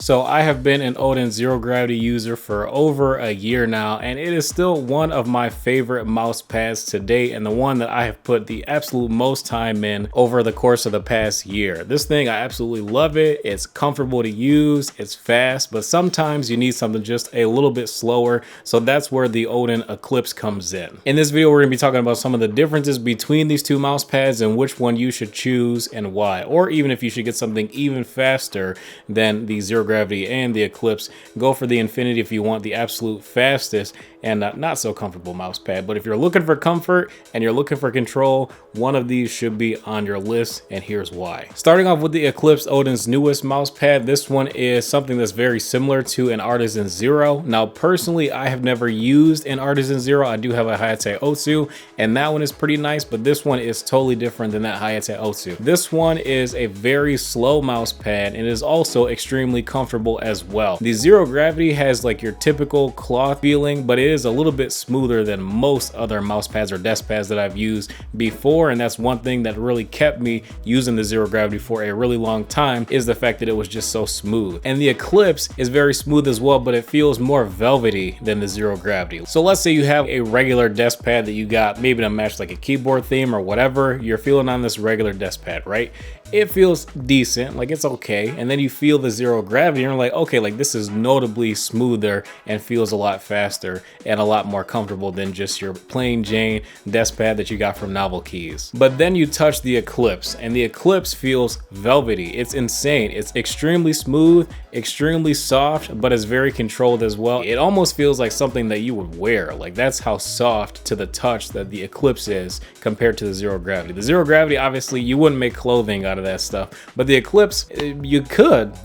So I have been an Odin Zero Gravity user for over a year now, and it is still one of my favorite mouse pads to date, and the one that I have put the absolute most time in over the course of the past year. This thing, I absolutely love it. It's comfortable to use, it's fast, but sometimes you need something just a little bit slower, so that's where the Odin Eclipse comes in. In this video, we're going to be talking about some of the differences between these two mouse pads and which one you should choose and why, or even if you should get something even faster than the Zero Gravity and the Eclipse, go for the Infinity if you want the absolute fastest and not so comfortable mouse pad. But if you're looking for comfort and you're looking for control, one of these should be on your list, and here's why. Starting off with the Eclipse, Odin's newest mouse pad, this one is something that's very similar to an Artisan Zero. Now personally, I have never used an Artisan Zero. I do have a Hayate Otsu, and that one is pretty nice, but this one is totally different than that Hayate Otsu. This one is a very slow mouse pad and is also extremely comfortable as well. The Zero Gravity has like your typical cloth feeling, but it is a little bit smoother than most other mouse pads or desk pads that I've used before, and that's one thing that really kept me using the Zero Gravity for a really long time, is the fact that it was just so smooth. And the Eclipse is very smooth as well, but it feels more velvety than the Zero Gravity. So let's say you have a regular desk pad that you got maybe to match like a keyboard theme or whatever, you're feeling on this regular desk pad, right? It feels decent, like it's okay, and then you feel the Zero Gravity and you're like, okay, like this is notably smoother and feels a lot faster and a lot more comfortable than just your plain Jane desk pad that you got from Novel Keys. But then you touch the Eclipse, and the Eclipse feels velvety. It's insane. It's extremely smooth, extremely soft, but it's very controlled as well. It almost feels like something that you would wear. Like that's how soft to the touch that the Eclipse is compared to the Zero Gravity. The Zero Gravity, obviously you wouldn't make clothing out of that stuff, but the Eclipse, you could,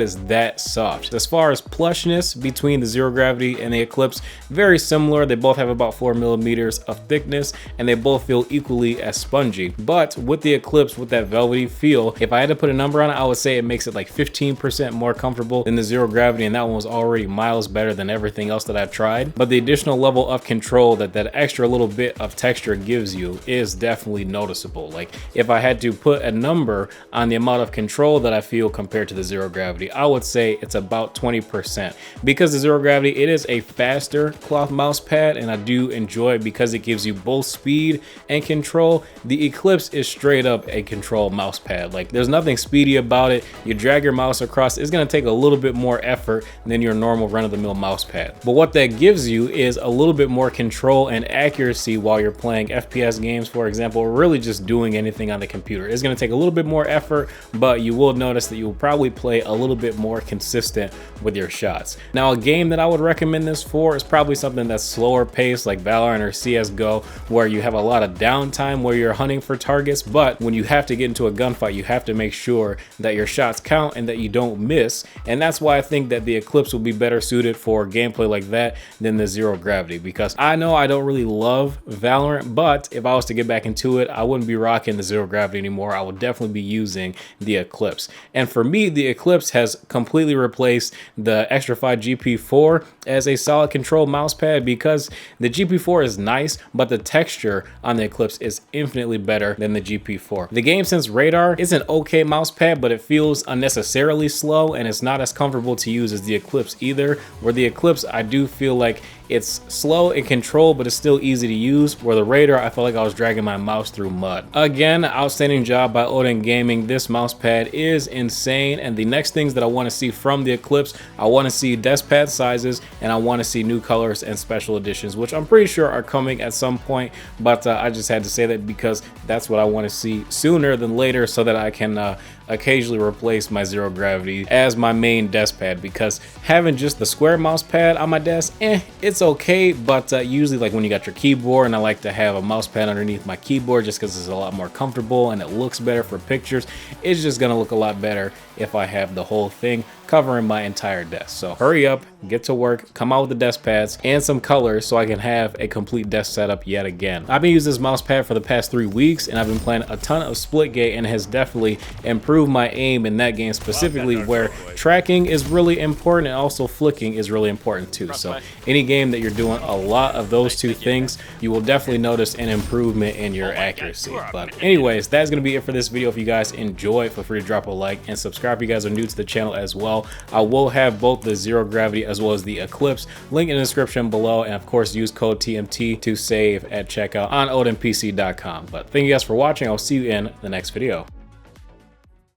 is that soft. As far as plushness between the Zero Gravity and the Eclipse, very similar. They both have about 4 millimeters of thickness, and they both feel equally as spongy. But with the Eclipse, with that velvety feel, if I had to put a number on it, I would say it makes it like 15% more comfortable than the Zero Gravity, and that one was already miles better than everything else that I've tried. But the additional level of control that extra little bit of texture gives you is definitely noticeable. Like if I had to put a number on the amount of control that I feel compared to the Zero Gravity, I would say it's about 20%. Because the Zero Gravity, it is a faster cloth mouse pad, and I do enjoy it because it gives you both speed and control. The Eclipse is straight up a control mouse pad. Like there's nothing speedy about it. You drag your mouse across, it's gonna take a little bit more effort than your normal run-of-the-mill mouse pad. But what that gives you is a little bit more control and accuracy while you're playing FPS games, for example, or really just doing anything on the computer. It's gonna take a little bit more effort, but you will notice that you will probably play a little bit more consistent with your shots. Now, a game that I would recommend this for is probably something that's slower paced, like Valorant or CSGO, where you have a lot of downtime where you're hunting for targets, but when you have to get into a gunfight, you have to make sure that your shots count and that you don't miss. And that's why I think that the Eclipse will be better suited for gameplay like that than the Zero Gravity, because I know I don't really love Valorant, but if I was to get back into it, I wouldn't be rocking the Zero Gravity anymore. I would definitely be using the Eclipse. And for me, the Eclipse has completely replaced the Extra 5 GP4 as a solid control mouse pad, because the GP4 is nice, but the texture on the Eclipse is infinitely better than the GP4. The GameSense Radar is an okay mouse pad, but it feels unnecessarily slow, and it's not as comfortable to use as the Eclipse either, where the Eclipse, I do feel like it's slow in control, but it's still easy to use, where the Radar, I felt like I was dragging my mouse through mud. Again, outstanding job by Odin Gaming. This mouse pad is insane, and the next things that I want to see from the Eclipse, I want to see desk pad sizes, and I want to see new colors and special editions, which I'm pretty sure are coming at some point, but I just had to say that because that's what I want to see sooner than later, so that I can occasionally replace my Zero Gravity as my main desk pad, because having just the square mouse pad on my desk, it's okay, but usually like when you got your keyboard, and I like to have a mouse pad underneath my keyboard just because it's a lot more comfortable and it looks better for pictures. It's just gonna look a lot better if I have the whole thing covering my entire desk. So hurry up, get to work, come out with the desk pads and some colors so I can have a complete desk setup yet again. I've been using this mouse pad for the past 3 weeks, and I've been playing a ton of Splitgate, and it has definitely improved my aim in that game specifically, where tracking is really important and also flicking is really important too. So any game game that you're doing a lot of those two things, you will definitely notice an improvement in your accuracy. But anyways, that's going to be it for this video. If you guys enjoy, feel free to drop a like and subscribe if you guys are new to the channel as well. I will have both the Zero Gravity as well as the Eclipse link in the description below, and of course use code TMT to save at checkout on odinpc.com. But thank you guys for watching. I'll see you in the next video.